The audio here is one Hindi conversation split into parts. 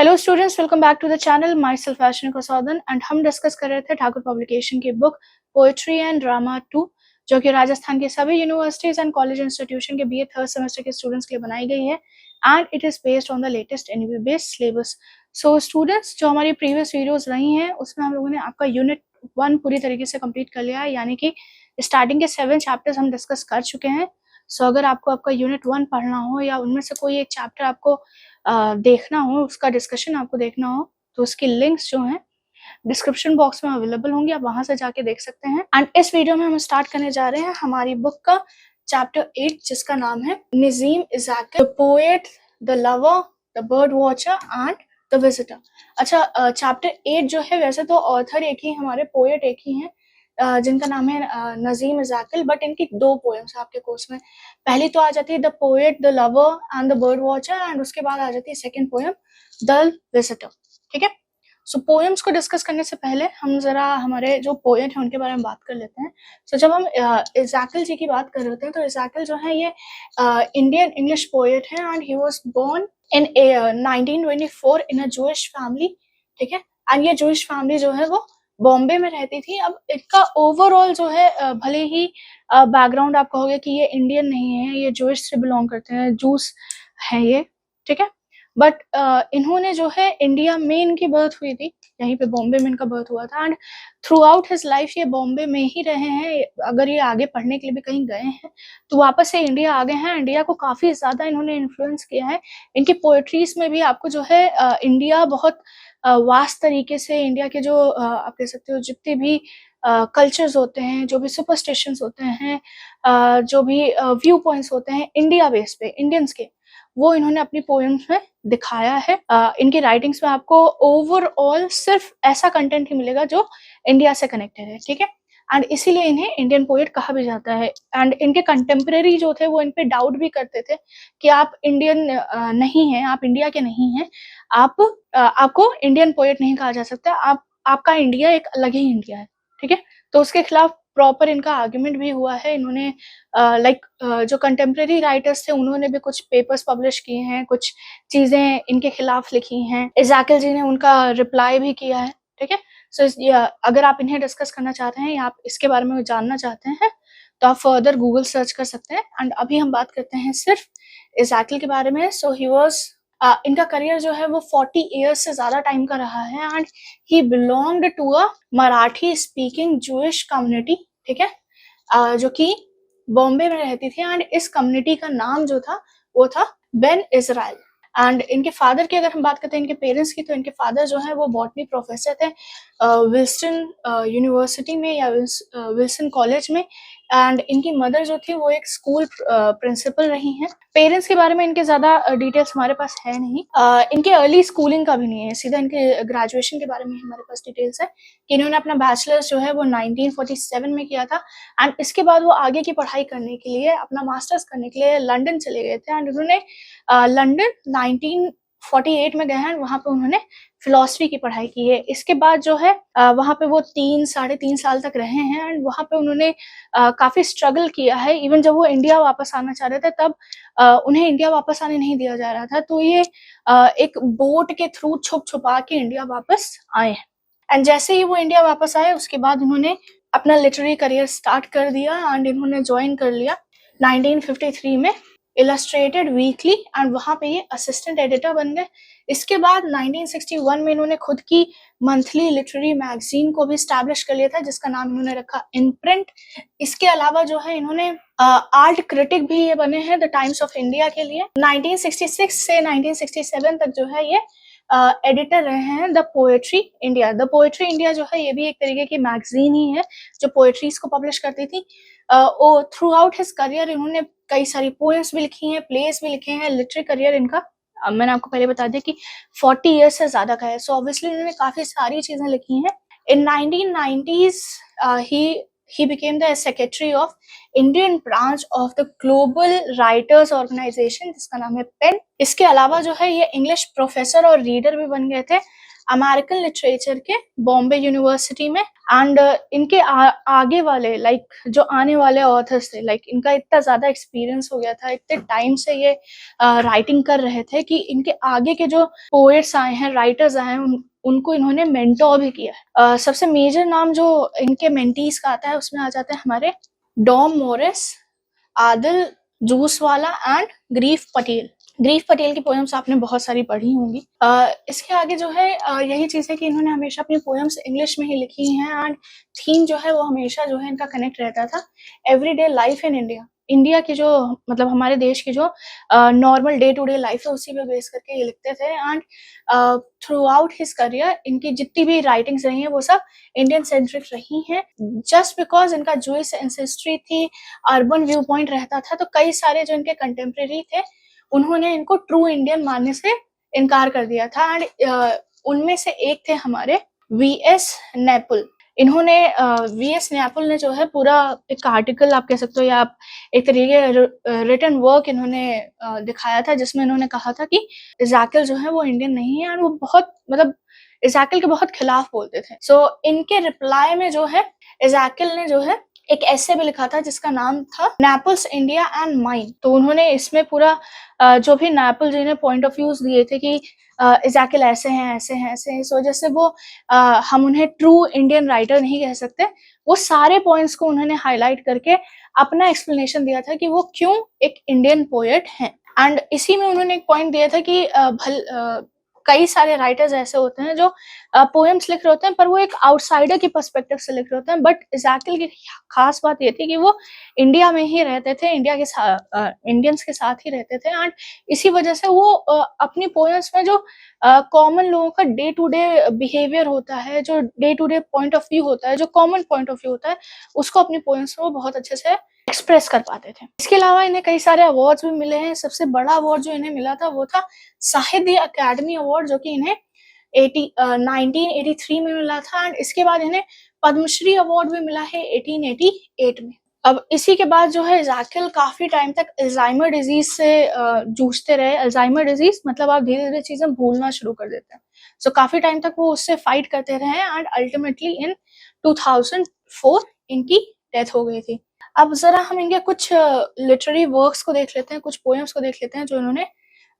Hello students, welcome back to the channel. Myself फैशन कसौदन एंड हम डिस्कस कर रहे थे ठाकुर पब्लिकेशन की बुक पोएट्री एंड ड्रामा 2, जो कि राजस्थान के सभी यूनिवर्सिटीज एंड कॉलेज इंस्टीट्यूशन के बीए थर्ड सेमेस्टर के स्टूडेंट्स के लिए बनाई गई है and it is based on the latest NEP based syllabus. So students, जो हमारी प्रीवियस वीडियोज रही हैं उसमें हम लोगों ने आपका यूनिट 1 पूरी तरीके से कंप्लीट कर लिया है, यानी कि स्टार्टिंग के 7 चैप्टर्स हम डिस्कस कर चुके हैं। सो अगर आपको आपका यूनिट 1 पढ़ना हो या उनमें से कोई एक चैप्टर आपको देखना हो, उसका डिस्कशन आपको देखना हो, तो उसकी लिंक्स जो हैं डिस्क्रिप्शन बॉक्स में अवेलेबल होंगी, आप वहां से जाके देख सकते हैं। एंड इस वीडियो में हम स्टार्ट करने जा रहे हैं हमारी बुक का चैप्टर 8, जिसका नाम है Nissim Ezekiel, the poet, the lover, the bird watcher and the visitor. अच्छा, चैप्टर 8 जो है, वैसे तो ऑथर एक ही, हमारे पोएट एक ही हैं, जिनका नाम है नजीम इज़ाकिल, बट इनकी 2 पोएम्स आपके कोर्स में। पहली तो आ जाती है the poet, the lover and the bird watcher, and उसके बाद आ जाती है सेकंड पोएम द विजिटर। ठीक है, सो पोएम्स को डिस्कस करने से पहले हम जरा हमारे जो पोएट हैं उनके बारे में बात कर लेते हैं। सो जब हम इज़ाकिल जी की बात कर रहे होते हैं, तो इज़ाकिल जो है ये इंडियन इंग्लिश पोएट है and he was born in 1924 in a Jewish family. ठीक है, एंड ये जूइश फैमिली जो है वो बॉम्बे में रहती थी। अब इनका ओवरऑल जो है भले ही बैकग्राउंड आप कहोगे कि ये इंडियन नहीं है, ये जूइश से बिलोंग करते हैं, जूस है ये, ठीक है, बट इन्होंने जो है इंडिया में इनकी बर्थ हुई थी, यहीं पे बॉम्बे में इनका बर्थ हुआ था and throughout his life ये बॉम्बे में ही रहे हैं। अगर ये आगे पढ़ने के लिए भी कहीं गए हैं तो वापस से इंडिया आ गए हैं। इंडिया को काफ़ी ज़्यादा इन्होंने इन्फ्लुएंस किया है। इनकी पोएट्रीज में भी आपको जो है इंडिया बहुत वास्ट तरीके से, इंडिया के जो आप कह सकते हो जितने भी कल्चर्स होते हैं, जो भी सुपरस्टिशंस होते हैं, जो भी व्यू पॉइंट्स होते हैं इंडिया बेस पे, इंडियंस के, वो इन्होंने अपनी पोएम्स में दिखाया है। इनकी राइटिंग्स में आपको ओवरऑल सिर्फ ऐसा कंटेंट ही मिलेगा जो इंडिया से कनेक्टेड है। ठीक है, एंड इसीलिए इन्हें इंडियन पोएट कहा भी जाता है। एंड इनके कंटेम्प्रेरी जो थे वो इन पे डाउट भी करते थे कि आप इंडियन नहीं हैं, आप इंडिया के नहीं हैं, आपको इंडियन पोएट नहीं कहा जा सकता, आपका इंडिया एक अलग ही इंडिया है। ठीक है, तो उसके खिलाफ प्रॉपर इनका आर्ग्यूमेंट भी हुआ है। इन्होंने जो कंटेम्प्रेरी राइटर्स थे उन्होंने भी कुछ पेपर्स पब्लिश किए हैं, कुछ चीज़ें इनके खिलाफ लिखी हैं, इज़ाकिल जी ने उनका रिप्लाई भी किया है। ठीक है, सो अगर आप इन्हें डिस्कस करना चाहते हैं या आप इसके बारे में जानना चाहते हैं तो आप फर्दर गूगल सर्च कर सकते हैं। एंड अभी हम बात करते हैं सिर्फ इज़ाकिल के बारे में। सो ही वाज इनका करियर जो है वो 40 ईयर्स से ज़्यादा टाइम का रहा है and he belonged to a Marathi speaking Jewish community. ठीक है, जो कि बॉम्बे में रहती थी एंड इस कम्युनिटी का नाम जो था वो था बेन इज़राइल। एंड इनके फादर की अगर हम बात करते हैं, इनके पेरेंट्स की, तो इनके फादर जो है वो बॉटनी प्रोफेसर थे विल्सन यूनिवर्सिटी में या विल्सन कॉलेज में, एंड इनकी मदर जो थी वो एक स्कूल प्रिंसिपल रही हैं। पेरेंट्स के बारे में इनके ज़्यादा डिटेल्स हमारे पास है नहीं, इनके अर्ली स्कूलिंग का भी नहीं है, सीधा इनके ग्रेजुएशन के बारे में हमारे पास डिटेल्स है कि इन्होंने अपना बैचलर्स जो है वो 1947 में किया था एंड इसके बाद वो आगे की पढ़ाई करने के लिए, अपना मास्टर्स करने के लिए लंदन चले गए थे एंड उन्होंने लंदन 1948 में गए हैं, वहाँ पे उन्होंने फिलॉसफी की पढ़ाई की है। इसके बाद जो है वहाँ पे वो 3-3.5 साल तक रहे हैं एंड वहाँ पे उन्होंने काफ़ी स्ट्रगल किया है। इवन जब वो इंडिया वापस आना चाह रहे थे तब उन्हें इंडिया वापस आने नहीं दिया जा रहा था, तो ये एक बोट के थ्रू छुप छुपा के इंडिया वापस आए हैं। एंड जैसे ही वो इंडिया वापस आए उसके बाद उन्होंने अपना लिटरेरी करियर स्टार्ट कर दिया एंड इन्होंने ज्वाइन कर लिया 1953 में इलस्ट्रेटेड वीकली एंड वहाँ पे ये असिस्टेंट एडिटर बन गए। इसके बाद 1961 में इन्होंने खुद की मंथली लिटरेरी मैगजीन को भी स्टैब्लिश कर लिया था, जिसका नाम इन्होंने रखा इन प्रिंट। इसके अलावा जो है इन्होंने आर्ट क्रिटिक भी ये बने हैं द टाइम्स ऑफ इंडिया के लिए। 1966 से 1967 तक जो है ये एडिटर रहे हैं the poetry India. The poetry India जो है ये भी एक तरीके की मैगजीन ही है जो पोएट्रीज को पब्लिश करती थी। थ्रू आउट हिज करियर इन्होंने कई सारी पोएम्स भी लिखी हैं, प्लेस भी लिखे हैं। लिटरेरी करियर इनका मैंने आपको पहले बता दिया कि 40 ईयर्स से ज़्यादा का है, सो ऑब्वियसली इन्होंने काफ़ी सारी चीज़ें लिखी हैं। इन 1990s he became the secretary of Indian branch of the Global Writers Organization, जिसका नाम है पेन। इसके अलावा जो है ये इंग्लिश प्रोफेसर और रीडर भी बन गए थे अमेरिकन लिटरेचर के बॉम्बे यूनिवर्सिटी में। एंड इनके आगे वाले जो आने वाले ऑथर्स थे, इनका इतना ज़्यादा एक्सपीरियंस हो गया था, इतने टाइम से ये राइटिंग कर रहे थे कि इनके आगे के जो पोएट्स आए हैं, राइटर्स आए हैं, उनको इन्होंने मेंटोर भी किया है। सबसे मेजर नाम जो इनके मेंटीज का आता है उसमें आ जाते हैं हमारे Dom Morris, Adil जूसवाला and grief Patel. Grief Patel की पोएम्स आपने बहुत सारी पढ़ी होंगी। इसके आगे जो है यही चीज़ है कि इन्होंने हमेशा अपनी पोएम्स इंग्लिश में ही लिखी हैं एंड थीम जो है वो हमेशा जो है इनका कनेक्ट रहता था everyday life in India. India की जो मतलब हमारे देश की जो normal day to day life है उसी पे बेस करके ये लिखते थे। And throughout his career इनकी जितनी भी राइटिंग्स रही हैं वो सब इंडियन सेंट्रिक रही हैं। जस्ट बिकॉज इनका जूइश एंसेस्ट्री थी, अर्बन व्यू पॉइंट रहता था, तो कई सारे जो इनके कंटेम्प्रेरी थे उन्होंने इनको ट्रू इंडियन मानने से इनकार कर दिया था। एंड उनमें से एक थे हमारे वी.एस. नैपुल। इन्होंने वी.एस. नैपुल ने जो है पूरा एक आर्टिकल आप कह सकते हो या आप एक तरीके रिटन वर्क इन्होंने दिखाया था जिसमें इन्होंने कहा था कि इज़ाकिल जो है वो इंडियन नहीं है। और वो बहुत मतलब इज़ाकिल के बहुत खिलाफ बोलते थे। सो इनके रिप्लाई में जो है इज़ाकिल ने जो है एक ऐसे भी लिखा था जिसका नाम था नैपल्स इंडिया एंड माइन। तो उन्होंने इसमें पूरा जो भी नैपल जी ने पॉइंट ऑफ व्यूज दिए थे कि इज़ाकिल ऐसे हैं ऐसे हैं ऐसे हैं, इस वजह से वो हम उन्हें ट्रू इंडियन राइटर नहीं कह सकते। वो सारे पॉइंट्स को उन्होंने हाईलाइट करके अपना एक्सप्लेनेशन दिया था कि वो क्यों एक इंडियन पोएट हैं। एंड इसी में उन्होंने एक पॉइंट दिया था कि कई सारे राइटर्स ऐसे होते हैं जो पोएम्स लिख रहे होते हैं पर वो एक आउटसाइडर के पर्सपेक्टिव से लिख रहे होते हैं। बट इज़ाकिल की खास बात ये थी कि वो इंडिया में ही रहते थे, इंडिया के साथ इंडियंस के साथ ही रहते थे। एंड इसी वजह से वो अपनी पोएम्स में जो कॉमन लोगों का डे टू डे बिहेवियर होता है, जो day to day point of view होता है, जो कॉमन पॉइंट ऑफ व्यू होता है, उसको अपनी पोएम्स में वो बहुत अच्छे से एक्सप्रेस कर पाते थे। इसके अलावा इन्हें कई सारे अवार्ड्स भी मिले हैं। सबसे बड़ा अवार्ड जो इन्हें मिला था वो था साहित्य अकादमी अवार्ड, जो कि इन्हें 1983 में मिला था। एंड इसके बाद इन्हें पद्मश्री अवार्ड भी मिला है 1888 में। अब इसी के बाद जो है इज़ाकिल काफी टाइम तक अल्जाइमर डिजीज से जूझते रहे। अल्जाइमर डिजीज मतलब आप धीरे धीरे चीजें भूलना शुरू कर देते हैं। सो काफी टाइम तक वो उससे फाइट करते रहे एंड अल्टीमेटली इन 2004 इनकी डेथ हो गई थी। अब जरा हम इनके कुछ लिटरेरी वर्क्स को देख लेते हैं, कुछ पोएम्स को देख लेते हैं जो इन्होंने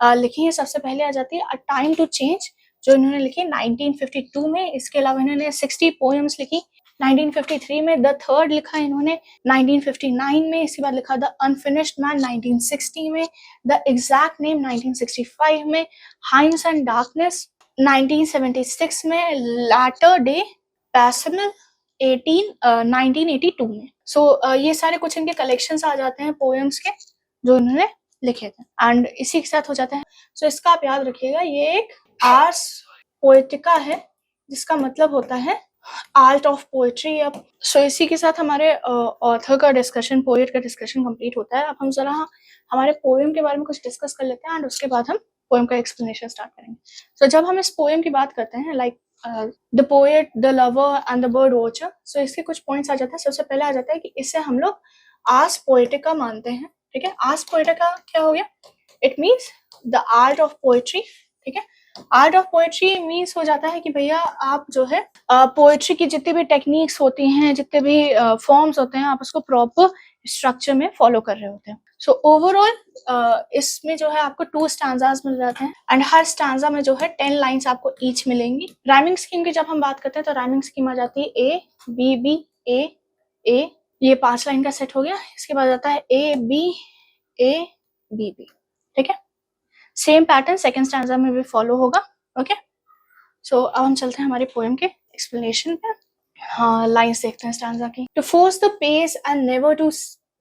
लिखी है। सबसे पहले आ जाती है अ टाइम टू चेंज, जो इन्होंने लिखी 1952 में। इसके अलावा इन्होंने 60 पोएम्स लिखी 1953 में। द थर्ड लिखा इन्होंने 1959 में। इसके बाद लिखा द अनफिनिश्ड मैन 1960 में। द एग्जैक्ट नेम 1965 में। हाइंस एंड डार्कनेस 1976 में। लैटर डे पैशनल 1982 में। सो ये सारे कुछ इनके कलेक्शंस आ जाते हैं पोएम्स के जो इन्होंने लिखे थे। एंड इसी के साथ हो जाते हैं। सो इसका आप याद रखिएगा, ये एक आर्स पोएटिका है जिसका मतलब होता है आर्ट ऑफ पोएट्री। अब सो इसी के साथ हमारे ऑथर का डिस्कशन, पोएट का डिस्कशन कंप्लीट होता है। अब हम जरा हमारे पोएम के बारे में कुछ डिस्कस कर लेते हैं एंड उसके बाद हम पोएम का एक्सप्लेनेशन स्टार्ट करेंगे। सो जब हम इस पोएम की बात करते हैं like the poet, the lover and the bird watcher, so इसके कुछ पॉइंट्स आ जाते हैं। सबसे पहले आ जाता है कि इसे हम लोग आर्स पोएटिका मानते हैं। ठीक है, आर्स पोएटिका क्या हो गया? It means the art of poetry. ठीक है, आर्ट ऑफ पोएट्री मीन्स हो जाता है कि भैया आप जो है पोएट्री की जितनी भी टेक्निक्स होती हैं, जितने भी फॉर्म्स होते हैं, आप उसको प्रॉपर स्ट्रक्चर में फॉलो कर रहे होते हैं। सो ओवरऑल इसमें जो है आपको 2 स्टैंजास मिल जाते हैं एंड हर स्टैंजा में जो है 10 लाइन्स आपको ईच मिलेंगी। राइमिंग स्कीम की जब हम बात करते हैं तो राइमिंग स्कीम आ जाती है ए बी बी ए ए, ये 5 लाइन का सेट हो गया। इसके बाद आता है ए बी बी। ठीक है, सेम पैटर्न सेकंड स्टैंजा में भी फॉलो होगा। ओके, सो अब हम चलते हैं हमारे पोएम के एक्सप्लेनेशन पे। हाँ, लाइन्स देखते हैं स्टैंजा की। To force the pace and never to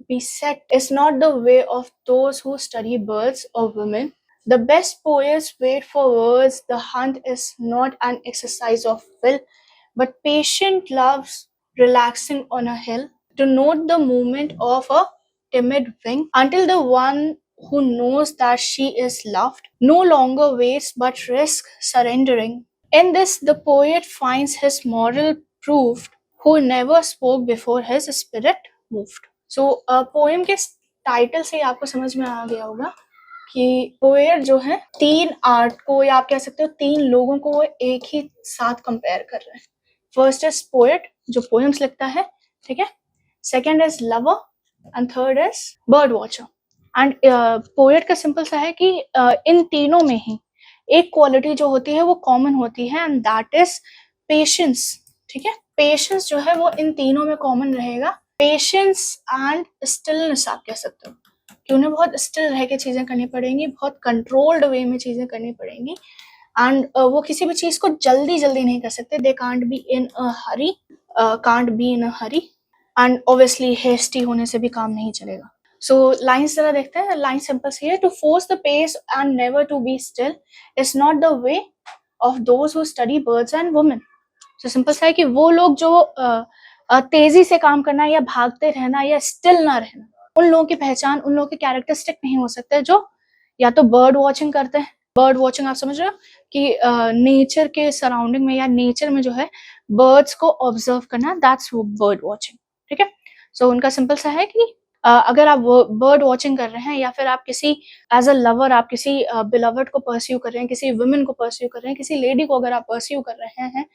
be set is not the way of those who study birds or women. The best poets wait for words. The hunt is not an exercise of will, but patient loves relaxing on a hill. To note the movement of a timid wing until the one who knows that she is loved no longer waits but risks surrendering. In this, the poet finds his moral proof who never spoke before his spirit moved. So poem के टाइटल से आपको समझ में आ गया होगा कि पोएट जो है 3 आर्ट को, या आप कह सकते हो 3 लोगों को वो एक ही साथ कंपेयर कर रहे हैं। फर्स्ट इज पोएट जो पोएम्स लिखता है, ठीक है। Second is lover and third is bird watcher. And poet का सिंपल सा है कि इन तीनों में ही एक क्वालिटी जो होती है वो कॉमन होती है, एंड दैट इज पेशेंस, ठीक है। पेशेंस जो है वो इन तीनों में कॉमन रहेगा। पेशेंस एंड स्टिलनेस आप कह सकते हो कि उन्हें बहुत स्टिल रह के चीजें करनी पड़ेंगी, बहुत कंट्रोल्ड वे में चीजें करनी पड़ेंगी, एंड वो किसी भी चीज को जल्दी जल्दी नहीं कर सकते। They can't be in a hurry, can't be in a hurry, and obviously hasty होने से भी काम नहीं चलेगा। सो लाइन्स जरा देखते हैं। लाइन सिंपल सी है, to force the pace and never to be still is not the way of those who study birds and women. तो सिंपल सा है कि वो लोग जो तेजी से काम करना या भागते रहना या स्टिल ना रहना, उन लोगों की पहचान, उन लोगों के कैरेक्टरिस्टिक नहीं हो सकते जो या तो बर्ड वॉचिंग करते हैं। बर्ड वॉचिंग आप समझ रहे हो कि नेचर के सराउंडिंग में या नेचर में जो है बर्ड्स को ऑब्जर्व करना, दैट्स बर्ड वॉचिंग, ठीक है। सो उनका सिंपल सा है कि अगर आप बर्ड वॉचिंग कर रहे हैं या फिर आप किसी एज अ लवर आप किसी बिलवर्ड को परस्यू कर रहे हैं, किसी वुमेन को परस्यू कर रहे हैं, किसी लेडी को अगर आप परस्यू कर रहे हैं,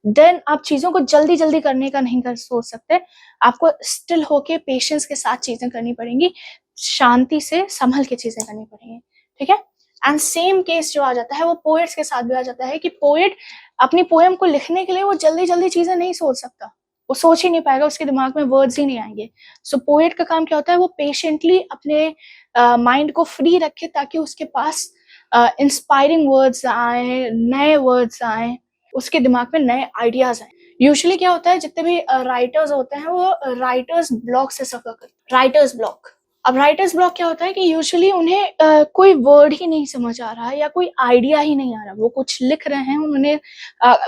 देन आप चीजों को जल्दी जल्दी करने का नहीं कर सोच सकते। आपको स्टिल होके पेशेंस के साथ चीजें करनी पड़ेंगी, शांति से संभल के चीजें करनी पड़ेंगी, ठीक है। एंड सेम केस जो आ जाता है वो पोएट्स के साथ भी आ जाता है कि पोएट अपनी पोएम को लिखने के लिए वो जल्दी जल्दी चीजें नहीं सोच सकता, वो सोच ही नहीं पाएगा, उसके दिमाग में वर्ड्स ही नहीं आएंगे। सो पोएट का काम क्या होता है, वो पेशेंटली अपने माइंड को फ्री रखे ताकि उसके पास इंस्पायरिंग वर्ड्स आए, नए वर्ड्स आए, उसके दिमाग में नए आइडियाज आए। यूजुअली क्या होता है, जितने भी राइटर्स होते हैं वो राइटर्स ब्लॉक से सफर करते हैं, राइटर्स ब्लॉक। अब राइटर्स ब्लॉक क्या होता है कि यूजुअली उन्हें कोई वर्ड ही नहीं समझ आ रहा है या कोई आइडिया ही नहीं आ रहा। वो कुछ लिख रहे हैं, उन्होंने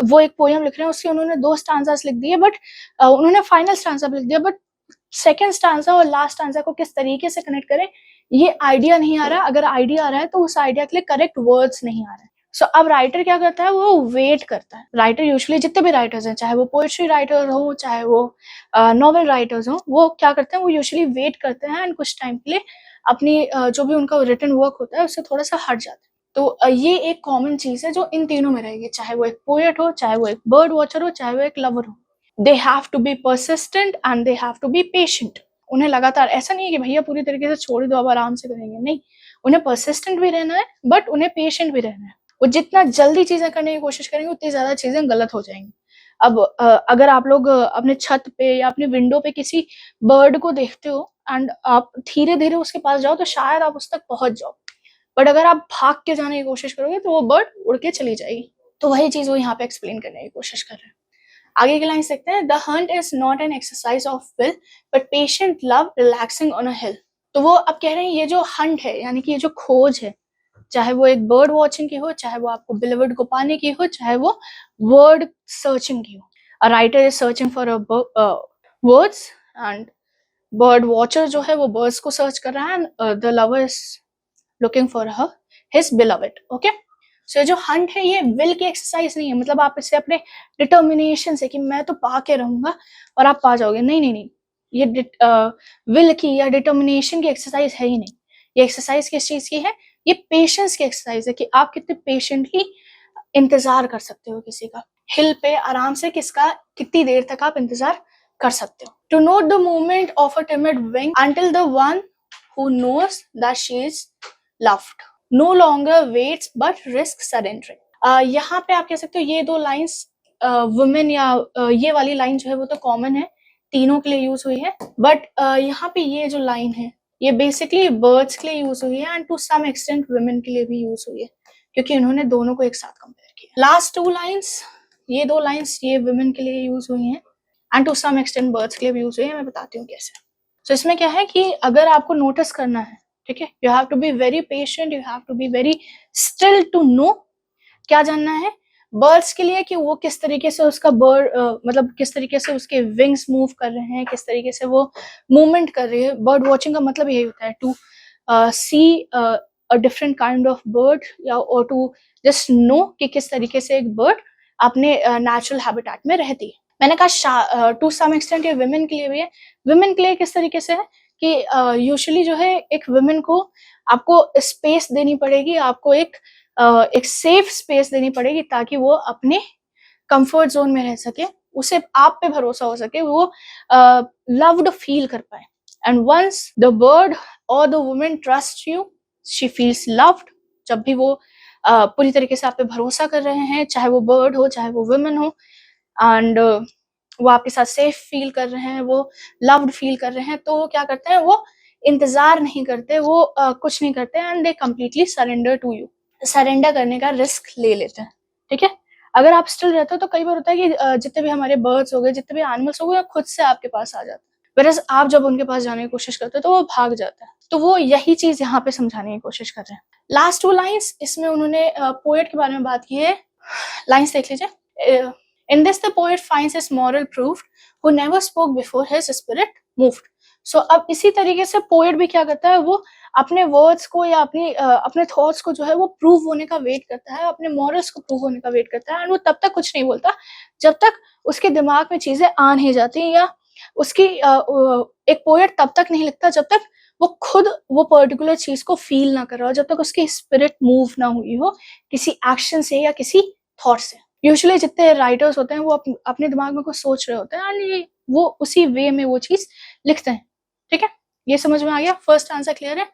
वो एक पोएम लिख रहे हैं, उसके उन्होंने 2 स्टांजास लिख दिए, बट उन्होंने फाइनल स्टांजा लिख दिया, बट सेकंड स्टांजा और लास्ट स्टांजा को किस तरीके से कनेक्ट करें ये आइडिया नहीं आ रहा। अगर आइडिया आ रहा है तो उस आइडिया के लिए करेक्ट वर्ड्स नहीं आ रहे। सो अब राइटर क्या करता है, वो वेट करता है। राइटर यूजुअली जितने भी राइटर्स हैं, चाहे वो पोएट्री राइटर हो, चाहे वो नॉवेल राइटर्स हो, वो क्या करते हैं, वो यूजुअली वेट करते हैं एंड कुछ टाइम के लिए अपनी जो भी उनका रिटन वर्क होता है उससे थोड़ा सा हट जाते हैं। तो ये एक कॉमन चीज है जो इन तीनों में रहेगी, चाहे वो एक पोएट हो, चाहे वो एक बर्ड वॉचर हो, चाहे वो एक लवर हो। They have to be persistent and they have to be patient. उन्हें लगातार, ऐसा नहीं है कि भैया पूरी तरीके से छोड़ दो अब आराम से करेंगे, नहीं, उन्हें परसिस्टेंट भी रहना है बट उन्हें पेशेंट भी रहना है। वो जितना जल्दी चीजें करने की कोशिश करेंगे उतनी ज्यादा चीजें गलत हो जाएंगी। अब अगर आप लोग अपने छत पे या अपने विंडो पे किसी बर्ड को देखते हो एंड आप धीरे धीरे उसके पास जाओ तो शायद आप उस तक पहुंच जाओ, बट अगर आप भाग के जाने की कोशिश करोगे तो वो बर्ड उड़ के चली जाएगी। तो वही चीज वो यहाँ पे एक्सप्लेन करने की कोशिश कर रहे हैं। आगे की लाइन देखते हैं, the hunt is not an exercise of will but patient love relaxing on a hill. तो वो अब कह रहे हैं ये जो हंट है यानी कि ये जो खोज है, चाहे वो एक बर्ड वॉचिंग की हो, चाहे वो आपको बिलवर्ड को पाने की हो, चाहे वो वर्ड सर्चिंग की हो। A writer is searching for words and bird watcher जो है वो बर्ड्स को सर्च कर रहा है, and the lover is looking for her his beloved. Okay, so जो हंट है ये विल की एक्सरसाइज नहीं है, मतलब आप इसे अपने डिटर्मिनेशन से कि मैं तो पा के रहूंगा और आप पा जाओगे, नहीं नहीं नहीं, ये विल की या डिटर्मिनेशन की एक्सरसाइज है ही नहीं। ये एक्सरसाइज किस चीज की है, ये पेशेंस की एक्सरसाइज है कि आप कितने पेशेंटली इंतजार कर सकते हो किसी का, हिल पे आराम से किसका कितनी देर तक आप इंतजार कर सकते हो। To note the movement of a timid wing until the one who knows that she is loved no longer waits but risk surrendering. यहाँ पे आप कह सकते हो ये 2 लाइंस वुमेन या ये वाली लाइन जो है वो तो कॉमन है, तीनों के लिए यूज हुई है, बट यहाँ पे ये जो लाइन है ये बेसिकली बर्ड्स के लिए यूज हुई है and to some extent women के लिए भी यूज हुई है, क्योंकि उन्होंने दोनों को एक साथ कंपेयर किया। लास्ट 2 लाइंस, ये 2 लाइंस ये वुमेन के लिए यूज हुई हैं and to some extent birds के लिए भी यूज हुई है। मैं बताती हूँ कैसे। तो इसमें क्या है कि अगर आपको नोटिस करना है, ठीक है, you have to be very patient, you have to be very still to know क्या जानना है बर्ड्स के लिए कि वो किस तरीके से उसका बर्ड मतलब किस तरीके से उसके विंग्स मूव कर रहे हैं, किस तरीके से वो मूवमेंट कर रही है। बर्ड वॉचिंग का मतलब यही होता है to see a different kind of bird या और टू जस्ट नो कि किस तरीके से एक बर्ड अपने नेचुरल हैबिटेट में रहती है। मैंने कहा टू सम एक्सटेंट ये वुमेन के लिए भी है। वुमेन के लिए किस तरीके से है कि यूजुअली जो है एक वुमेन को आपको स्पेस देनी पड़ेगी, आपको एक सेफ स्पेस देनी पड़ेगी ताकि वो अपने कंफर्ट जोन में रह सके, उसे आप पे भरोसा हो सके, वो लव्ड फील कर पाए। एंड वंस द बर्ड और the women trust you, she feels loved. जब भी वो पूरी तरीके से आप पे भरोसा कर रहे हैं, चाहे वो बर्ड हो चाहे वो वुमेन हो, एंड वो आपके साथ सेफ फील कर रहे हैं, वो लव्ड फील कर रहे हैं, तो वो क्या करते हैं, वो इंतजार नहीं करते, वो कुछ नहीं करते, and they completely surrender to you, surrender करने का रिस्क ले लेते हैं। ठीक है, अगर आप स्टिल रहते हो तो कई बार होता है कि जितने भी हमारे बर्ड्स हो गए, जितने भी एनिमल्स हो गए, खुद से आपके पास आ जाते हैं, वेरएज़ आप जब उनके पास जाने की कोशिश करते हो तो वो भाग जाता है। तो वो यही चीज यहाँ पे समझाने की कोशिश कर रहे हैं। लास्ट 2 लाइन्स इसमें उन्होंने पोएट के बारे में बात की है। लाइन्स देख लीजिए। In this, the poet finds his moral proved, who never spoke before his spirit moved. So अब इसी तरीके से पोएट भी क्या करता है, वो अपने वर्ड्स को या अपने थॉट्स को जो है वो प्रूव होने का वेट करता है, अपने मॉरल्स को प्रूव होने का वेट करता है, एंड वो तब तक कुछ नहीं बोलता जब तक उसके दिमाग में चीजें आ नहीं जाती, या उसकी एक पोएट तब तक नहीं लिखता जब तक वो खुद वो पर्टिकुलर चीज को फील ना कर रहा हो, जब तक उसकी स्पिरिट मूव ना हुई हो किसी एक्शन से या किसी थॉट से। यूजुअली जितने राइटर्स होते हैं वो अपने दिमाग में कुछ सोच रहे होते हैं, एंड वो उसी वे में वो चीज लिखते हैं। ठीक है, ये समझ में आ गया। फर्स्ट आंसर क्लियर है।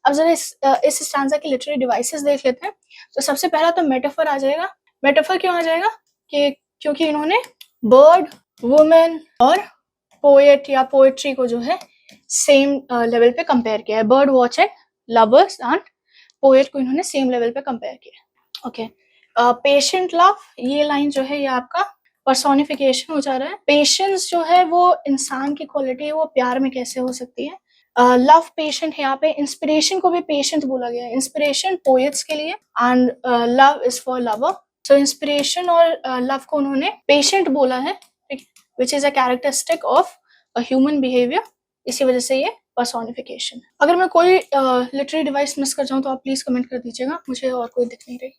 अब जरा इस स्टैंजा की लिटरेरी डिवाइसेस देख लेते हैं। तो सबसे पहला तो मेटाफर आ जाएगा। मेटाफर क्यों आ जाएगा कि क्योंकि इन्होंने बर्ड, वुमेन और पोएट या पोएट्री को जो है सेम लेवल पे कंपेयर किया है। Bird watching, lovers and poet को इन्होंने सेम लेवल पे कंपेयर किया है। ओके, पेशेंट लव, ये लाइन जो है ये आपका पर्सोनिफिकेशन हो जा रहा है। पेशेंस जो है वो इंसान की क्वालिटी है, वो प्यार में कैसे हो सकती है। लव पेशेंट है, यहाँ पे इंस्पिरेशन को भी पेशेंट बोला गया है। इंस्पिरेशन पोएट्स के लिए and love is for lover. So inspiration और लव को उन्होंने पेशेंट बोला है, which is a characteristic of a human behaviour. इसी वजह से ये पर्सोनिफिकेशन। अगर मैं कोई लिटरेरी डिवाइस मिस कर जाऊँ तो आप प्लीज कमेंट कर दीजिएगा, मुझे और कोई दिख नहीं रही।